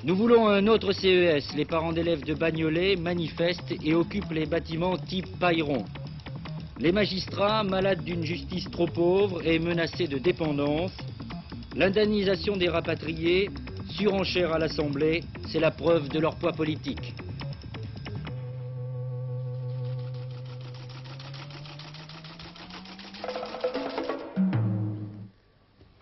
Nous voulons un autre CES. Les parents d'élèves de Bagnolet manifestent et occupent les bâtiments type Pailleron. Les magistrats, malades d'une justice trop pauvre et menacés de dépendance. L'indemnisation des rapatriés, surenchère à l'Assemblée, c'est la preuve de leur poids politique.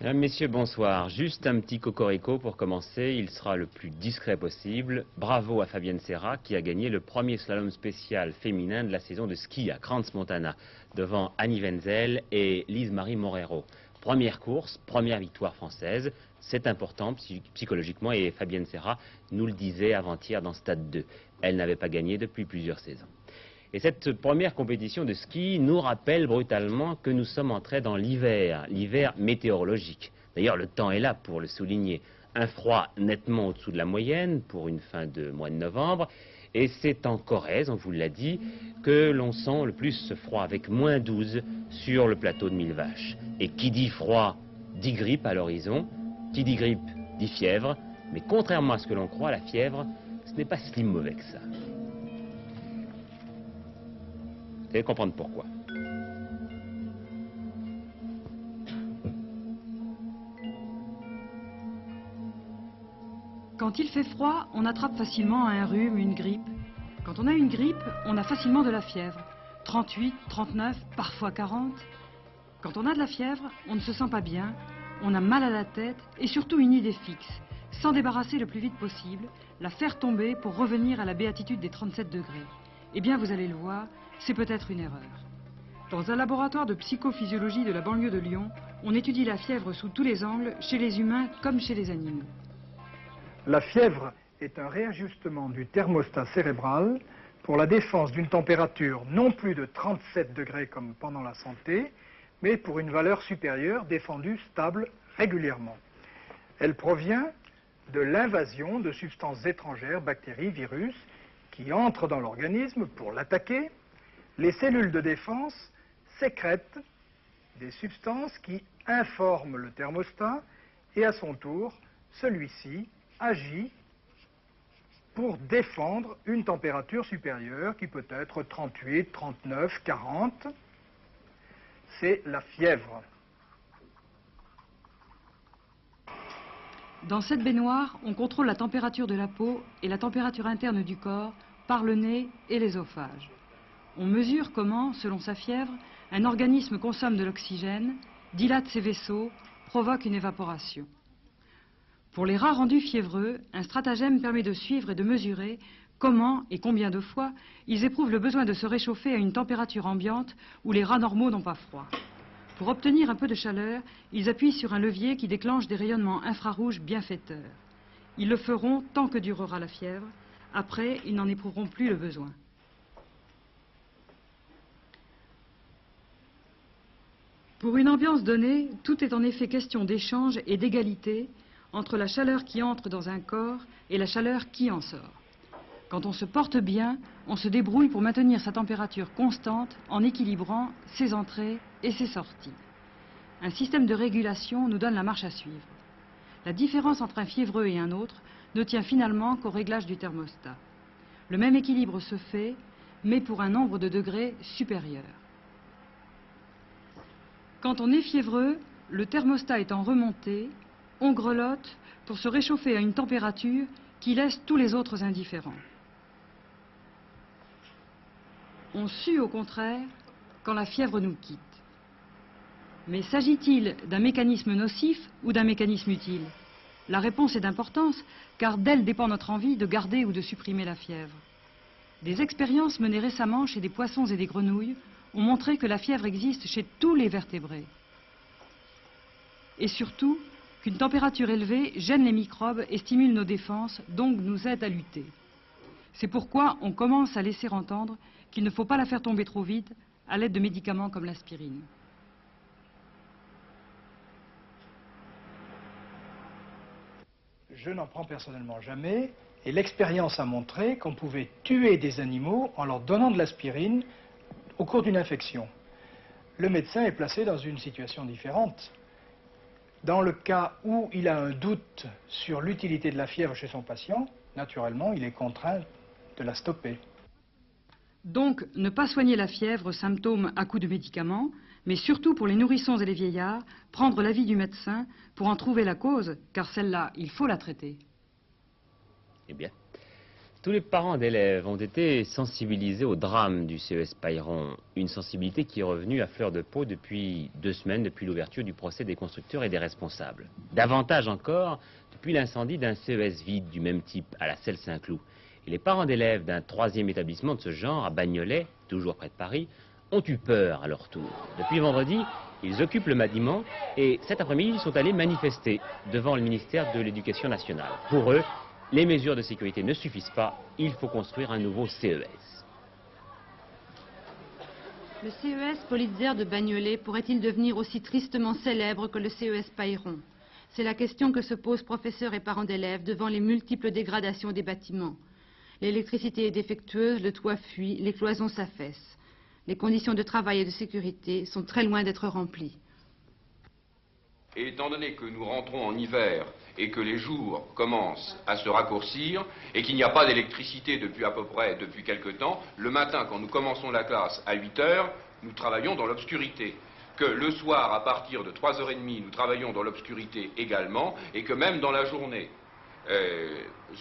Mesdames, Messieurs, bonsoir. Juste un petit cocorico pour commencer. Il sera le plus discret possible. Bravo à Fabienne Serra qui a gagné le premier slalom spécial féminin de la saison de ski à Crans-Montana devant Annie Wenzel et Lise-Marie Morero. Première course, première victoire française. C'est important psychologiquement et Fabienne Serra nous le disait avant-hier dans Stade 2. Elle n'avait pas gagné depuis plusieurs saisons. Et cette première compétition de ski nous rappelle brutalement que nous sommes entrés dans l'hiver, l'hiver météorologique. D'ailleurs, le temps est là pour le souligner. Un froid nettement au-dessous de la moyenne pour une fin de mois de novembre. Et c'est en Corrèze, on vous l'a dit, que l'on sent le plus ce froid, avec moins 12 sur le plateau de Millevaches. Et qui dit froid, dit grippe à l'horizon. Qui dit grippe, dit fièvre. Mais contrairement à ce que l'on croit, la fièvre, ce n'est pas si mauvais que ça. Vous allez comprendre pourquoi. Quand il fait froid, on attrape facilement un rhume, une grippe. Quand on a une grippe, on a facilement de la fièvre. 38, 39, parfois 40. Quand on a de la fièvre, on ne se sent pas bien, on a mal à la tête et surtout une idée fixe. S'en débarrasser le plus vite possible, la faire tomber pour revenir à la béatitude des 37 degrés. Eh bien, vous allez le voir, c'est peut-être une erreur. Dans un laboratoire de psychophysiologie de la banlieue de Lyon, on étudie la fièvre sous tous les angles, chez les humains comme chez les animaux. La fièvre est un réajustement du thermostat cérébral pour la défense d'une température non plus de 37 degrés comme pendant la santé, mais pour une valeur supérieure défendue stable régulièrement. Elle provient de l'invasion de substances étrangères, bactéries, virus, qui entrent dans l'organisme pour l'attaquer. Les cellules de défense sécrètent des substances qui informent le thermostat et à son tour, celui-ci agit pour défendre une température supérieure qui peut être 38, 39, 40. C'est la fièvre. Dans cette baignoire, on contrôle la température de la peau et la température interne du corps par le nez et l'ésophage. On mesure comment, selon sa fièvre, un organisme consomme de l'oxygène, dilate ses vaisseaux, provoque une évaporation. Pour les rats rendus fiévreux, un stratagème permet de suivre et de mesurer comment et combien de fois ils éprouvent le besoin de se réchauffer à une température ambiante où les rats normaux n'ont pas froid. Pour obtenir un peu de chaleur, ils appuient sur un levier qui déclenche des rayonnements infrarouges bienfaiteurs. Ils le feront tant que durera la fièvre. Après, ils n'en éprouveront plus le besoin. Pour une ambiance donnée, tout est en effet question d'échange et d'égalité entre la chaleur qui entre dans un corps et la chaleur qui en sort. Quand on se porte bien, on se débrouille pour maintenir sa température constante en équilibrant ses entrées et ses sorties. Un système de régulation nous donne la marche à suivre. La différence entre un fiévreux et un autre ne tient finalement qu'au réglage du thermostat. Le même équilibre se fait, mais pour un nombre de degrés supérieur. Quand on est fiévreux, le thermostat étant remonté, on grelotte pour se réchauffer à une température qui laisse tous les autres indifférents. On sue au contraire quand la fièvre nous quitte. Mais s'agit-il d'un mécanisme nocif ou d'un mécanisme utile? La réponse est d'importance, car d'elle dépend notre envie de garder ou de supprimer la fièvre. Des expériences menées récemment chez des poissons et des grenouilles ont montré que la fièvre existe chez tous les vertébrés. Et surtout, qu'une température élevée gêne les microbes et stimule nos défenses, donc nous aide à lutter. C'est pourquoi on commence à laisser entendre qu'il ne faut pas la faire tomber trop vite à l'aide de médicaments comme l'aspirine. Je n'en prends personnellement jamais, et l'expérience a montré qu'on pouvait tuer des animaux en leur donnant de l'aspirine au cours d'une infection. Le médecin est placé dans une situation différente. Dans le cas où il a un doute sur l'utilité de la fièvre chez son patient, naturellement, il est contraint de la stopper. Donc, ne pas soigner la fièvre, symptôme à coup de médicaments, mais surtout pour les nourrissons et les vieillards, prendre l'avis du médecin pour en trouver la cause, car celle-là, il faut la traiter. Eh bien, tous les parents d'élèves ont été sensibilisés au drame du CES Payron, une sensibilité qui est revenue à fleur de peau depuis 2 semaines, depuis l'ouverture du procès des constructeurs et des responsables. Davantage encore, depuis l'incendie d'un CES vide du même type à la Selle-Saint-Cloud. Et les parents d'élèves d'un 3e établissement de ce genre, à Bagnolet, toujours près de Paris, ont eu peur à leur tour. Depuis vendredi, ils occupent le bâtiment et cet après-midi, ils sont allés manifester devant le ministère de l'Éducation nationale. Pour eux, les mesures de sécurité ne suffisent pas, il faut construire un nouveau CES. Le CES Politzer de Bagnolet pourrait-il devenir aussi tristement célèbre que le CES Payron? C'est la question que se posent professeurs et parents d'élèves devant les multiples dégradations des bâtiments. L'électricité est défectueuse, le toit fuit, les cloisons s'affaissent. Les conditions de travail et de sécurité sont très loin d'être remplies. Et étant donné que nous rentrons en hiver et que les jours commencent à se raccourcir et qu'il n'y a pas d'électricité depuis quelque temps, le matin, quand nous commençons la classe à 8 h, nous travaillons dans l'obscurité. Que le soir, à partir de 3h30, nous travaillons dans l'obscurité également, et que même dans la journée,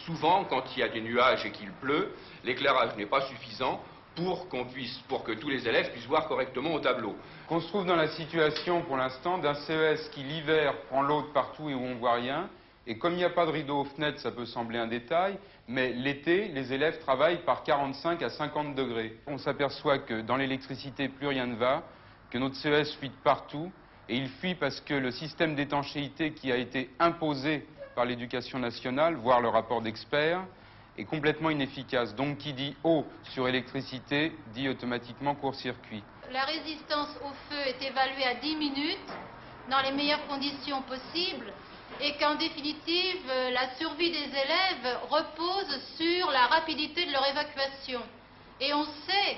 souvent, quand il y a des nuages et qu'il pleut, l'éclairage n'est pas suffisant pour que tous les élèves puissent voir correctement au tableau. On se trouve dans la situation, pour l'instant, d'un CES qui, l'hiver, prend l'eau de partout et où on ne voit rien. Et comme il n'y a pas de rideau aux fenêtres, ça peut sembler un détail, mais l'été, les élèves travaillent par 45 à 50 degrés. On s'aperçoit que dans l'électricité, plus rien ne va, que notre CES fuit de partout, et il fuit parce que le système d'étanchéité qui a été imposé par l'Éducation nationale, voire le rapport d'experts, est complètement inefficace. Donc qui dit eau sur électricité dit automatiquement court-circuit. La résistance au feu est évaluée à 10 minutes dans les meilleures conditions possibles et qu'en définitive la survie des élèves repose sur la rapidité de leur évacuation. Et on sait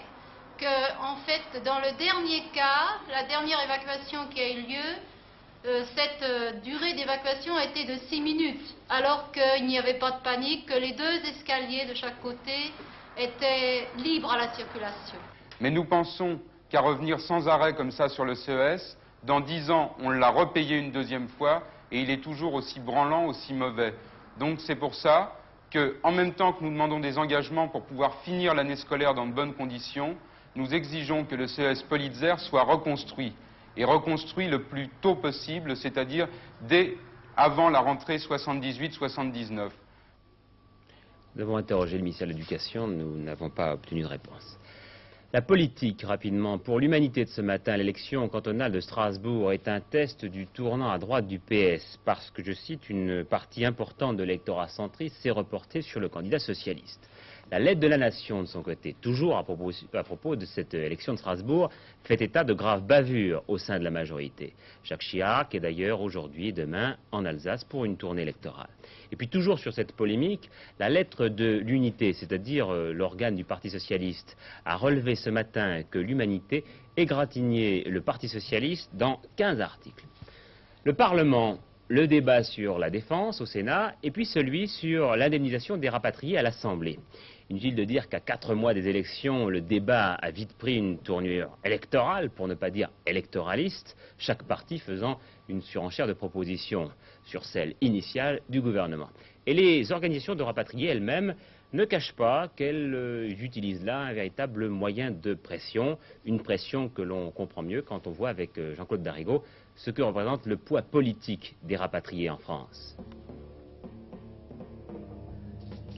que en fait dans le dernier cas, la dernière évacuation qui a eu lieu, cette durée d'évacuation a été de 6 minutes, alors qu'il n'y avait pas de panique, que les 2 escaliers de chaque côté étaient libres à la circulation. Mais nous pensons qu'à revenir sans arrêt comme ça sur le CES, dans 10 ans, on l'a repayé une 2e fois, et il est toujours aussi branlant, aussi mauvais. Donc c'est pour ça qu'en même temps que nous demandons des engagements pour pouvoir finir l'année scolaire dans de bonnes conditions, nous exigeons que le CES Politzer soit reconstruit. Et reconstruit le plus tôt possible, c'est-à-dire dès avant la rentrée 78-79. Nous avons interrogé le ministère de l'Éducation, nous n'avons pas obtenu de réponse. La politique, rapidement. Pour l'Humanité de ce matin, l'élection cantonale de Strasbourg est un test du tournant à droite du PS, parce que, je cite, une partie importante de l'électorat centriste s'est reportée sur le candidat socialiste. La lettre de la Nation, de son côté, toujours à propos de cette élection de Strasbourg, fait état de graves bavures au sein de la majorité. Jacques Chirac est d'ailleurs aujourd'hui et demain en Alsace pour une tournée électorale. Et puis toujours sur cette polémique, la lettre de l'Unité, c'est-à-dire l'organe du Parti socialiste, a relevé ce matin que l'Humanité égratignait le Parti socialiste dans 15 articles. Le Parlement, le débat sur la défense au Sénat et puis celui sur l'indemnisation des rapatriés à l'Assemblée. Inutile de dire qu'à 4 mois des élections, le débat a vite pris une tournure électorale, pour ne pas dire électoraliste, chaque parti faisant une surenchère de propositions sur celle initiale du gouvernement. Et les organisations de rapatriés elles-mêmes ne cachent pas qu'elles utilisent là un véritable moyen de pression, une pression que l'on comprend mieux quand on voit avec Jean-Claude Darigo ce que représente le poids politique des rapatriés en France.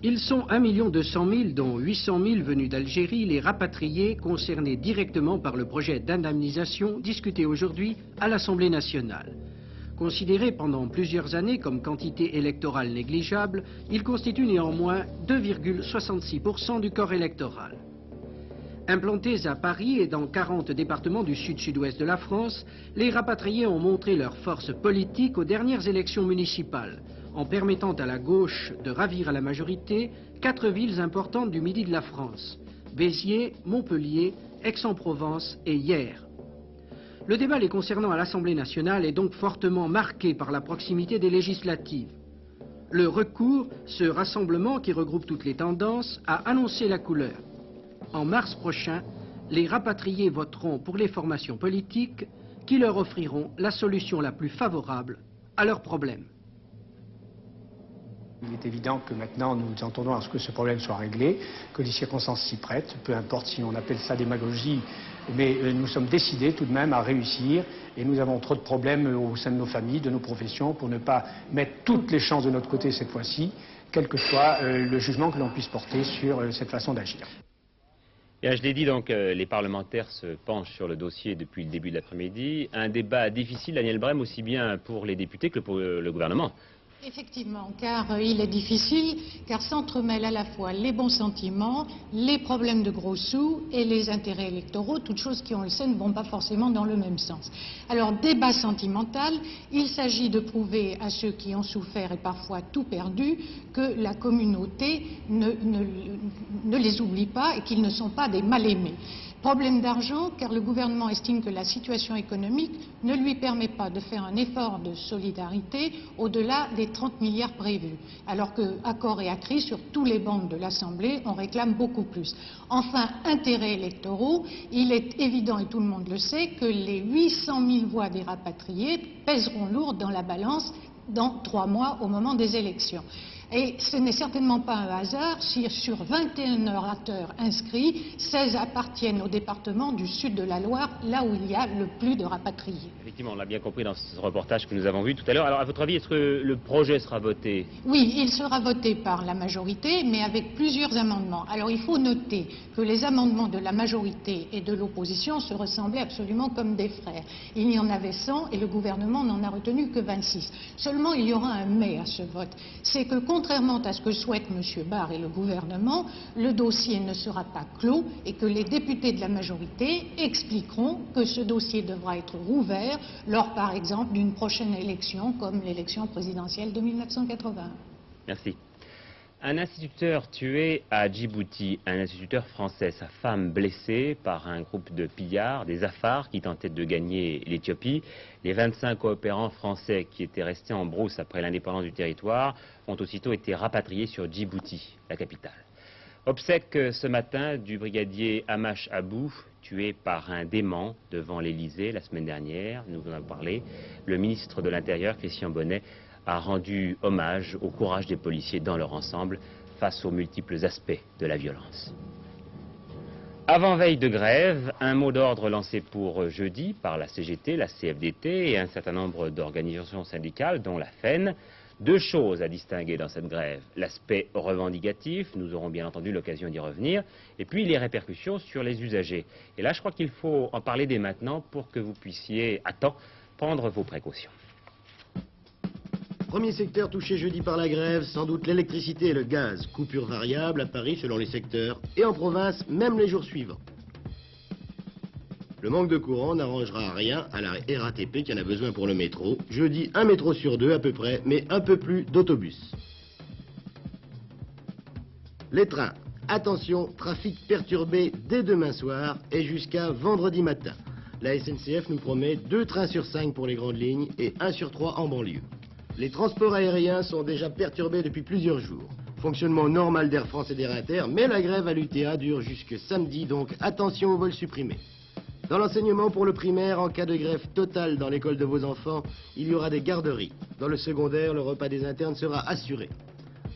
Ils sont 1 200 000, dont 800 000 venus d'Algérie, les rapatriés concernés directement par le projet d'indemnisation discuté aujourd'hui à l'Assemblée nationale. Considérés pendant plusieurs années comme quantité électorale négligeable, ils constituent néanmoins 2,66% du corps électoral. Implantés à Paris et dans 40 départements du sud-sud-ouest de la France, les rapatriés ont montré leur force politique aux dernières élections municipales, en permettant à la gauche de ravir à la majorité 4 villes importantes du midi de la France, Béziers, Montpellier, Aix-en-Provence et Hyères. Le débat les concernant à l'Assemblée nationale est donc fortement marqué par la proximité des législatives. Le recours, ce rassemblement qui regroupe toutes les tendances, a annoncé la couleur. En mars prochain, les rapatriés voteront pour les formations politiques qui leur offriront la solution la plus favorable à leurs problèmes. Il est évident que maintenant nous entendons à ce que ce problème soit réglé, que les circonstances s'y prêtent, peu importe si on appelle ça démagogie, mais nous sommes décidés tout de même à réussir et nous avons trop de problèmes au sein de nos familles, de nos professions, pour ne pas mettre toutes les chances de notre côté cette fois-ci, quel que soit le jugement que l'on puisse porter sur cette façon d'agir. Je l'ai dit, donc, les parlementaires se penchent sur le dossier depuis le début de l'après-midi. Un débat difficile, Daniel Brem, aussi bien pour les députés que pour le gouvernement. Effectivement, car il est difficile, car s'entremêlent à la fois les bons sentiments, les problèmes de gros sous et les intérêts électoraux, toutes choses qui, on le sait, ne vont pas forcément dans le même sens. Alors, débat sentimental, il s'agit de prouver à ceux qui ont souffert et parfois tout perdu que la communauté ne les oublie pas et qu'ils ne sont pas des mal-aimés. Problème d'argent, car le gouvernement estime que la situation économique ne lui permet pas de faire un effort de solidarité au-delà des 30 milliards prévus, alors qu'à corps et à cri, sur tous les bancs de l'Assemblée, on réclame beaucoup plus. Enfin, intérêts électoraux, il est évident, et tout le monde le sait, que les 800 000 voix des rapatriés pèseront lourd dans la balance dans 3 mois au moment des élections. Et ce n'est certainement pas un hasard si sur 21 orateurs inscrits, 16 appartiennent au département du sud de la Loire, là où il y a le plus de rapatriés. Effectivement, on l'a bien compris dans ce reportage que nous avons vu tout à l'heure. Alors, à votre avis, est-ce que le projet sera voté? Oui, il sera voté par la majorité, mais avec plusieurs amendements. Alors, il faut noter que les amendements de la majorité et de l'opposition se ressemblaient absolument comme des frères. Il y en avait 100 et le gouvernement n'en a retenu que 26. Seulement, il y aura un mais à ce vote. C'est que, contrairement à ce que souhaitent M. Barre et le gouvernement, le dossier ne sera pas clos et que les députés de la majorité expliqueront que ce dossier devra être rouvert lors, par exemple, d'une prochaine élection comme l'élection présidentielle de 1981. Merci. Un instituteur tué à Djibouti, un instituteur français, sa femme blessée par un groupe de pillards, des Afars qui tentaient de gagner l'Éthiopie. Les 25 coopérants français qui étaient restés en brousse après l'indépendance du territoire ont aussitôt été rapatriés sur Djibouti, la capitale. Obsèque ce matin du brigadier Hamash Abou, tué par un dément devant l'Élysée la semaine dernière, nous en avons parlé. Le ministre de l'Intérieur, Christian Bonnet, a rendu hommage au courage des policiers dans leur ensemble face aux multiples aspects de la violence. Avant-veille de grève, un mot d'ordre lancé pour jeudi par la CGT, la CFDT et un certain nombre d'organisations syndicales, dont la FEN. 2 choses à distinguer dans cette grève. L'aspect revendicatif, nous aurons bien entendu l'occasion d'y revenir, et puis les répercussions sur les usagers. Et là, je crois qu'il faut en parler dès maintenant pour que vous puissiez, à temps, prendre vos précautions. Premier secteur touché jeudi par la grève, sans doute l'électricité et le gaz. Coupure variable à Paris selon les secteurs et en province, même les jours suivants. Le manque de courant n'arrangera rien à la RATP qui en a besoin pour le métro. Jeudi, 1 métro sur 2 à peu près, mais un peu plus d'autobus. Les trains, attention, trafic perturbé dès demain soir et jusqu'à vendredi matin. La SNCF nous promet 2 trains sur 5 pour les grandes lignes et 1 sur 3 en banlieue. Les transports aériens sont déjà perturbés depuis plusieurs jours. Fonctionnement normal d'Air France et d'Air Inter, mais la grève à l'UTA dure jusque samedi, donc attention aux vols supprimés. Dans l'enseignement pour le primaire, en cas de grève totale dans l'école de vos enfants, il y aura des garderies. Dans le secondaire, le repas des internes sera assuré.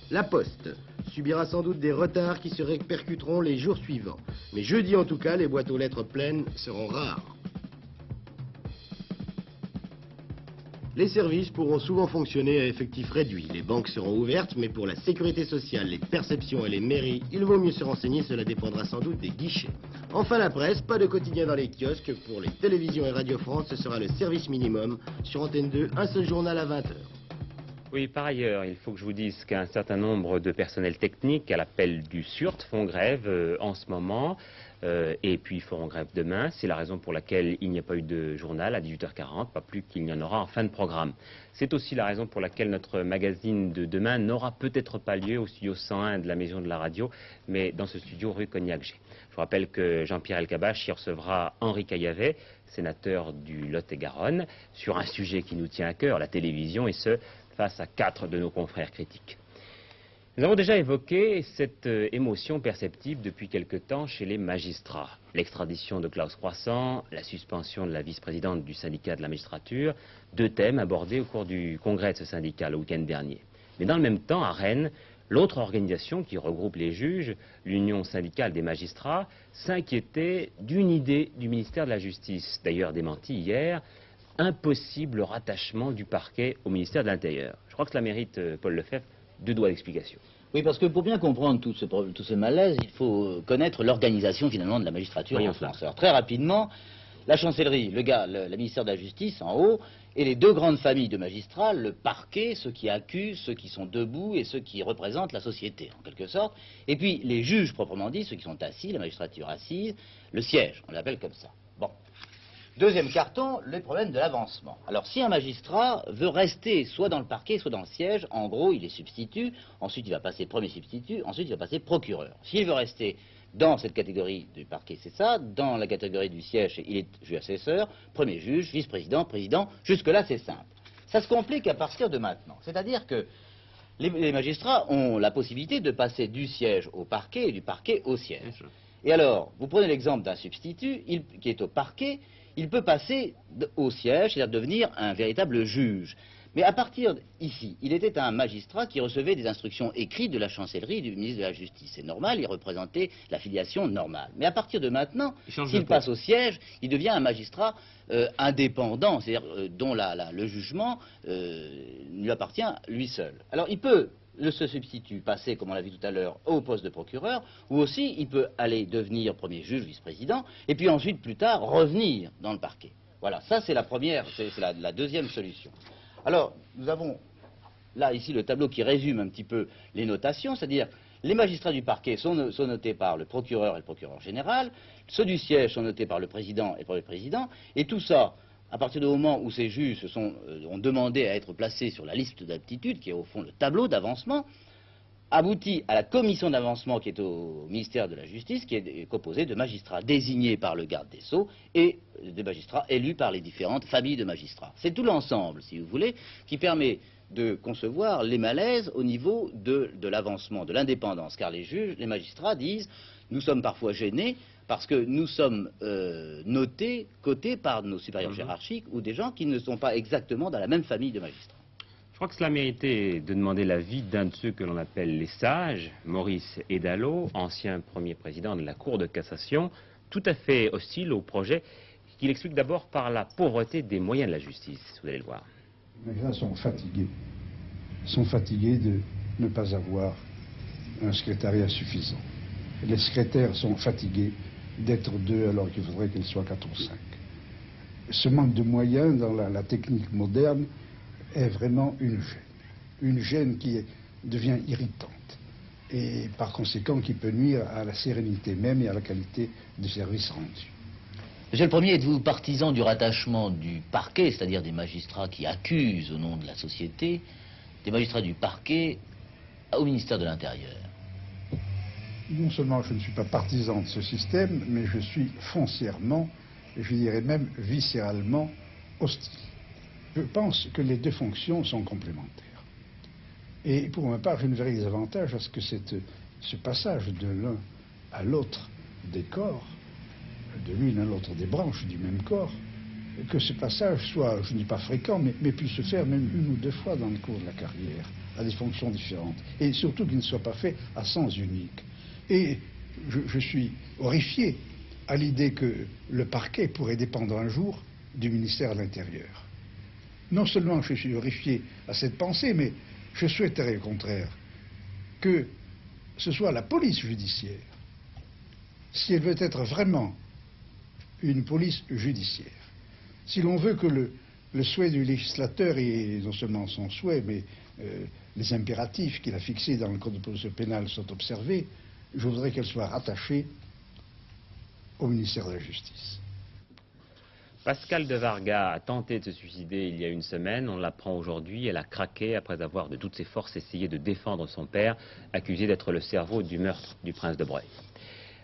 La Poste subira sans doute des retards qui se répercuteront les jours suivants. Mais jeudi en tout cas, les boîtes aux lettres pleines seront rares. Les services pourront souvent fonctionner à effectif réduit. Les banques seront ouvertes, mais pour la sécurité sociale, les perceptions et les mairies, il vaut mieux se renseigner, cela dépendra sans doute des guichets. Enfin la presse, pas de quotidien dans les kiosques. Pour les télévisions et Radio France, ce sera le service minimum. Sur Antenne 2, un seul journal à 20h. Oui, par ailleurs, il faut que je vous dise qu'un certain nombre de personnels techniques à l'appel du SURT font grève en ce moment et puis feront grève demain. C'est la raison pour laquelle il n'y a pas eu de journal à 18h40, pas plus qu'il n'y en aura en fin de programme. C'est aussi la raison pour laquelle notre magazine de demain n'aura peut-être pas lieu au studio 101 de la Maison de la Radio, mais dans ce studio rue Cognac-G. Je vous rappelle que Jean-Pierre Elkabbach y recevra Henri Caillavet, sénateur du Lot-et-Garonne, sur un sujet qui nous tient à cœur, la télévision, et ce, face à 4 de nos confrères critiques. Nous avons déjà évoqué cette émotion perceptible depuis quelque temps chez les magistrats. L'extradition de Klaus Croissant, la suspension de la vice-présidente du syndicat de la magistrature, 2 thèmes abordés au cours du congrès de ce syndicat le week-end dernier. Mais dans le même temps, à Rennes, l'autre organisation qui regroupe les juges, l'Union syndicale des magistrats, s'inquiétait d'une idée du ministère de la Justice, d'ailleurs démentie hier, impossible rattachement du parquet au ministère de l'Intérieur. Je crois que cela mérite, Paul Lefebvre, 2 doigts d'explication. Oui, parce que pour bien comprendre tout ce malaise, il faut connaître l'organisation finalement de la magistrature en France. Alors très rapidement, la chancellerie, la ministère de la Justice en haut, et les 2 grandes familles de magistrats, le parquet, ceux qui accusent, ceux qui sont debout et ceux qui représentent la société en quelque sorte, et puis les juges proprement dit, ceux qui sont assis, la magistrature assise, le siège, on l'appelle comme ça. Bon. Deuxième carton, les problèmes de l'avancement. Alors si un magistrat veut rester soit dans le parquet, soit dans le siège, en gros il est substitut, ensuite il va passer premier substitut, ensuite il va passer procureur. S'il veut rester dans cette catégorie du parquet, c'est ça, dans la catégorie du siège, il est juge assesseur, premier juge, vice-président, président, jusque-là c'est simple. Ça se complique à partir de maintenant, c'est-à-dire que les magistrats ont la possibilité de passer du siège au parquet et du parquet au siège. Et alors, vous prenez l'exemple d'un substitut qui est au parquet, il peut passer au siège, c'est-à-dire devenir un véritable juge. Mais à partir d'ici, il était un magistrat qui recevait des instructions écrites de la chancellerie et du ministre de la Justice. C'est normal, il représentait la filiation normale. Mais à partir de maintenant, s'il passe au siège, il devient un magistrat indépendant, c'est-à-dire dont le jugement lui appartient lui seul. Alors il peut se substitue passer, comme on l'a vu tout à l'heure, au poste de procureur, ou aussi il peut aller devenir premier juge, vice-président, et puis ensuite, plus tard, revenir dans le parquet. Voilà, ça c'est la première, c'est la deuxième solution. Alors, nous avons là, ici, le tableau qui résume un petit peu les notations, c'est-à-dire les magistrats du parquet sont notés par le procureur et le procureur général, ceux du siège sont notés par le président et le premier président, et tout ça, à partir du moment où ces juges ont demandé à être placés sur la liste d'aptitude, qui est au fond le tableau d'avancement, aboutit à la commission d'avancement qui est au ministère de la Justice, qui est composée de magistrats désignés par le garde des Sceaux et de magistrats élus par les différentes familles de magistrats. C'est tout l'ensemble, si vous voulez, qui permet de concevoir les malaises au niveau de l'avancement, de l'indépendance, car les juges, les magistrats disent « nous sommes parfois gênés » parce que nous sommes notés, cotés par nos supérieurs hiérarchiques ou des gens qui ne sont pas exactement dans la même famille de magistrats. Je crois que cela méritait de demander l'avis d'un de ceux que l'on appelle les sages, Maurice Edalo, ancien premier président de la Cour de cassation, tout à fait hostile au projet qu'il explique d'abord par la pauvreté des moyens de la justice. Vous allez le voir. Les magistrats sont fatigués de ne pas avoir un secrétariat suffisant. Les secrétaires sont fatigués d'être 2 alors qu'il faudrait qu'ils soient 4 ou 5. Ce manque de moyens dans la technique moderne est vraiment une gêne qui devient irritante et par conséquent qui peut nuire à la sérénité même et à la qualité du service rendu. Monsieur le Premier, êtes-vous partisan du rattachement du parquet, c'est-à-dire des magistrats qui accusent au nom de la société, des magistrats du parquet au ministère de l'Intérieur? Non seulement je ne suis pas partisan de ce système, mais je suis foncièrement, je dirais même viscéralement, hostile. Je pense que les 2 fonctions sont complémentaires. Et pour ma part, je ne verrai des avantages à ce que ce passage de l'un à l'autre des corps, de l'une à l'autre des branches du même corps, que ce passage soit, je ne dis pas fréquent, mais puisse se faire même 1 ou 2 fois dans le cours de la carrière, à des fonctions différentes. Et surtout qu'il ne soit pas fait à sens unique. Et je suis horrifié à l'idée que le parquet pourrait dépendre un jour du ministère de l'Intérieur. Non seulement je suis horrifié à cette pensée, mais je souhaiterais au contraire que ce soit la police judiciaire, si elle veut être vraiment une police judiciaire, si l'on veut que le souhait du législateur, et non seulement son souhait, mais les impératifs qu'il a fixés dans le Code de procédure pénale sont observés, je voudrais qu'elle soit rattachée au ministère de la Justice. Pascal de Varga a tenté de se suicider il y a une semaine. On l'apprend aujourd'hui. Elle a craqué après avoir de toutes ses forces essayé de défendre son père, accusé d'être le cerveau du meurtre du prince de Breuil.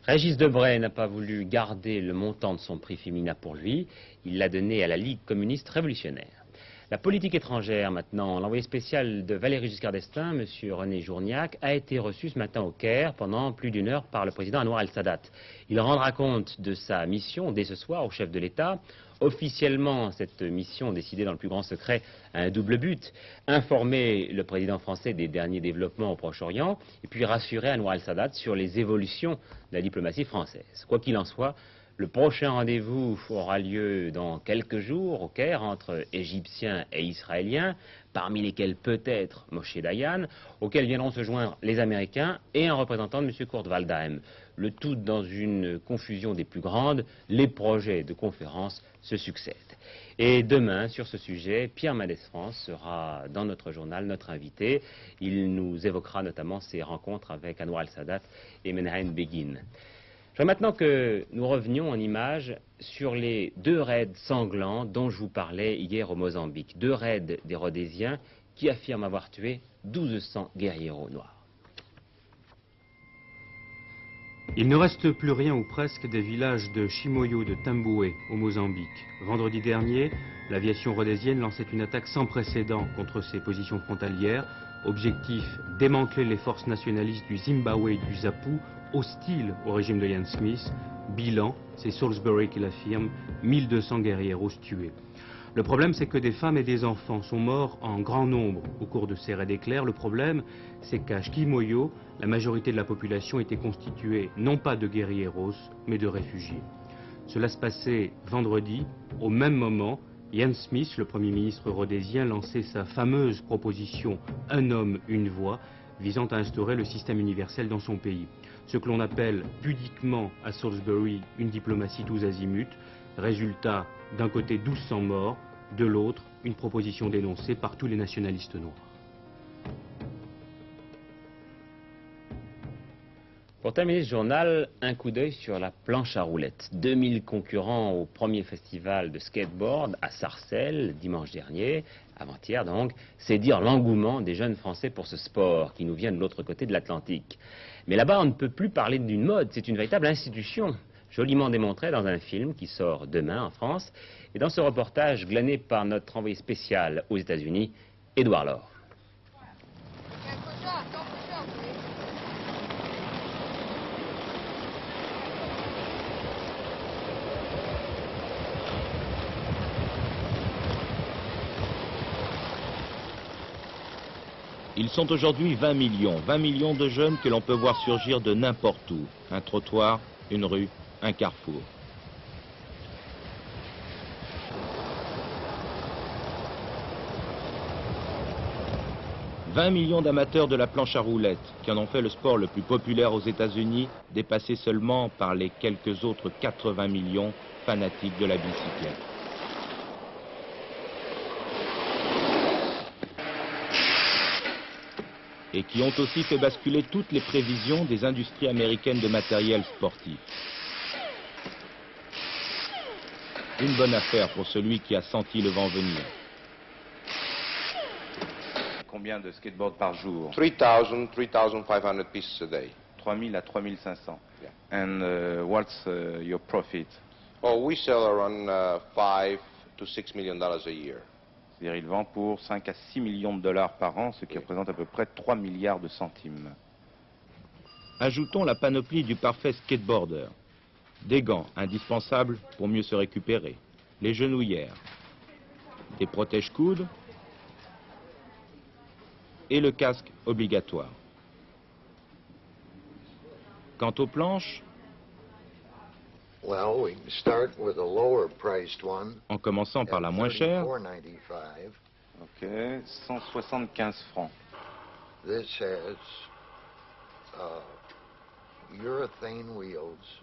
Régis Debray n'a pas voulu garder le montant de son prix Femina pour lui. Il l'a donné à la Ligue communiste révolutionnaire. La politique étrangère maintenant. L'envoyé spécial de Valéry Giscard d'Estaing, M. René Journiac, a été reçu ce matin au Caire pendant plus d'une heure par le président Anwar el-Sadat. Il rendra compte de sa mission dès ce soir au chef de l'État. Officiellement, cette mission, décidée dans le plus grand secret, a un double but: informer le président français des derniers développements au Proche-Orient et puis rassurer Anwar el-Sadat sur les évolutions de la diplomatie française. Quoi qu'il en soit, le prochain rendez-vous aura lieu dans quelques jours au Caire entre Égyptiens et Israéliens, parmi lesquels peut-être Moshe Dayan, auxquels viendront se joindre les Américains et un représentant de M. Kurt Waldheim. Le tout dans une confusion des plus grandes, les projets de conférence se succèdent. Et demain, sur ce sujet, Pierre Mendès France sera dans notre journal, notre invité. Il nous évoquera notamment ses rencontres avec Anwar el-Sadat et Menahem Begin. Je voudrais maintenant que nous revenions en images sur les 2 raids sanglants dont je vous parlais hier au Mozambique. 2 raids des Rhodésiens qui affirment avoir tué 1200 guérilleros noirs. Il ne reste plus rien ou presque des villages de Chimoio de Tamboué au Mozambique. Vendredi dernier, l'aviation rhodésienne lançait une attaque sans précédent contre ses positions frontalières. Objectif: démanteler les forces nationalistes du Zimbabwe et du Zapu, hostiles au régime de Ian Smith. Bilan, c'est Salisbury qui l'affirme, 1200 guerrieros tués. Le problème, c'est que des femmes et des enfants sont morts en grand nombre au cours de ces raids d'éclairs. Le problème, c'est qu'à Chimoio, la majorité de la population était constituée non pas de guerrieros, mais de réfugiés. Cela se passait vendredi. Au même moment, Ian Smith, le Premier ministre rhodésien, lançait sa fameuse proposition « Un homme, une voix » visant à instaurer le système universel dans son pays. Ce que l'on appelle pudiquement à Salisbury une diplomatie tous azimuts. Résultat, d'un côté 1200 morts, de l'autre une proposition dénoncée par tous les nationalistes noirs. Pour terminer ce journal, un coup d'œil sur la planche à roulettes. 2000 concurrents au premier festival de skateboard à Sarcelles, dimanche dernier, avant-hier donc. C'est dire l'engouement des jeunes Français pour ce sport qui nous vient de l'autre côté de l'Atlantique. Mais là-bas, on ne peut plus parler d'une mode, c'est une véritable institution. Joliment démontré dans un film qui sort demain en France. Et dans ce reportage glané par notre envoyé spécial aux États-Unis, Édouard Laure. Ils sont aujourd'hui 20 millions de jeunes que l'on peut voir surgir de n'importe où. Un trottoir, une rue, un carrefour. « 20 millions d'amateurs de la planche à roulettes qui en ont fait le sport le plus populaire aux États-Unis, dépassé seulement par les quelques autres 80 millions fanatiques de la bicyclette. » et qui ont aussi fait basculer toutes les prévisions des industries américaines de matériel sportif. Une bonne affaire pour celui qui a senti le vent venir. Combien de skateboards par jour? 3,000, 3,500 pieces a day. 3000 à 3500. Yeah. And what's your profit? Oh, we sell around $5 to $6 million a year. C'est-à-dire il vend pour 5 à 6 millions de dollars par an, ce qui représente à peu près 3 milliards de centimes. Ajoutons la panoplie du parfait skateboarder. Des gants indispensables pour mieux se récupérer, les genouillères, des protège-coudes et le casque obligatoire. Quant aux planches, en commençant par la moins chère, ok, 175 francs. This has urethane wheels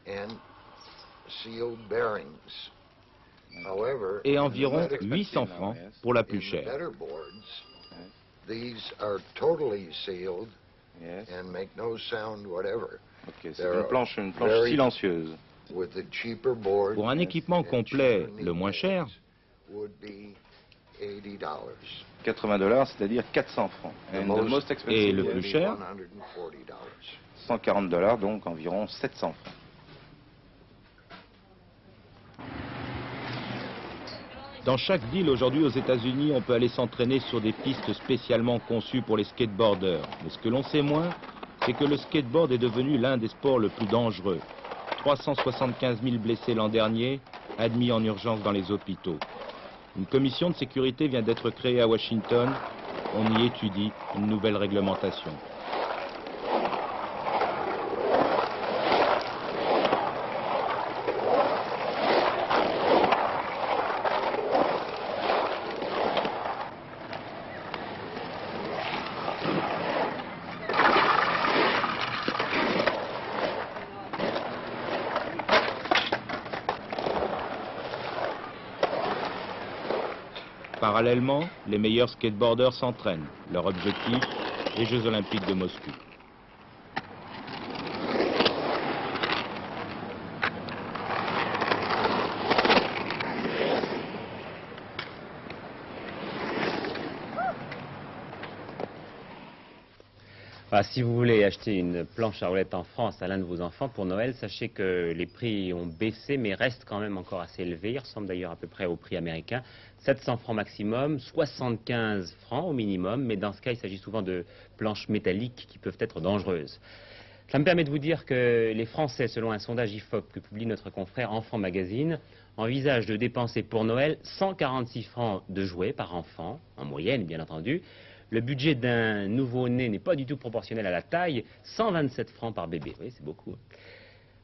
and sealed bearings. However, et environ 800 francs pour la plus chère. These are totally sealed Yes. and make no sound whatever. Ok, c'est une planche silencieuse. With the cheaper board Pour un équipement complet, le moins cher, would be $80. $80, c'est-à-dire 400 francs. And the most expensive et le plus cher, $140. $140, donc environ 700 francs. dans chaque ville aujourd'hui aux États-Unis, on peut aller s'entraîner sur des pistes spécialement conçues pour les skateboarders. Mais ce que l'on sait moins, c'est que le skateboard est devenu l'un des sports le plus dangereux. 375 000 blessés l'an dernier, admis en urgence dans les hôpitaux. Une commission de sécurité vient d'être créée à Washington. On y étudie une nouvelle réglementation. Parallèlement, les meilleurs skateboarders s'entraînent. Leur objectif, les Jeux Olympiques de Moscou. Voilà, si vous voulez acheter une planche à roulettes en France à l'un de vos enfants pour Noël, sachez que les prix ont baissé mais restent quand même encore assez élevés. Ils ressemblent d'ailleurs à peu près au prix américain. 700 francs maximum, 75 francs au minimum, mais dans ce cas, il s'agit souvent de planches métalliques qui peuvent être dangereuses. Ça me permet de vous dire que les Français, selon un sondage IFOP que publie notre confrère Enfant Magazine, envisagent de dépenser pour Noël 146 francs de jouets par enfant, en moyenne bien entendu. Le budget d'un nouveau-né n'est pas du tout proportionnel à la taille, 127 francs par bébé. Oui, c'est beaucoup.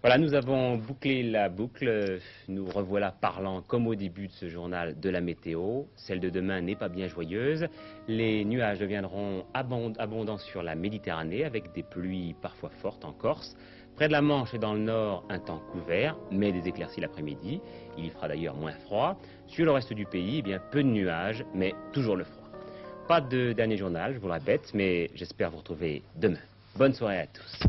Voilà, nous avons bouclé la boucle. Nous revoilà parlant, comme au début de ce journal, de la météo. Celle de demain n'est pas bien joyeuse. Les nuages deviendront abondants sur la Méditerranée, avec des pluies parfois fortes en Corse. Près de la Manche et dans le nord, un temps couvert, mais des éclaircies l'après-midi. Il y fera d'ailleurs moins froid. Sur le reste du pays, eh bien, peu de nuages, mais toujours le froid. Pas de dernier journal, je vous le répète, mais j'espère vous retrouver demain. Bonne soirée à tous.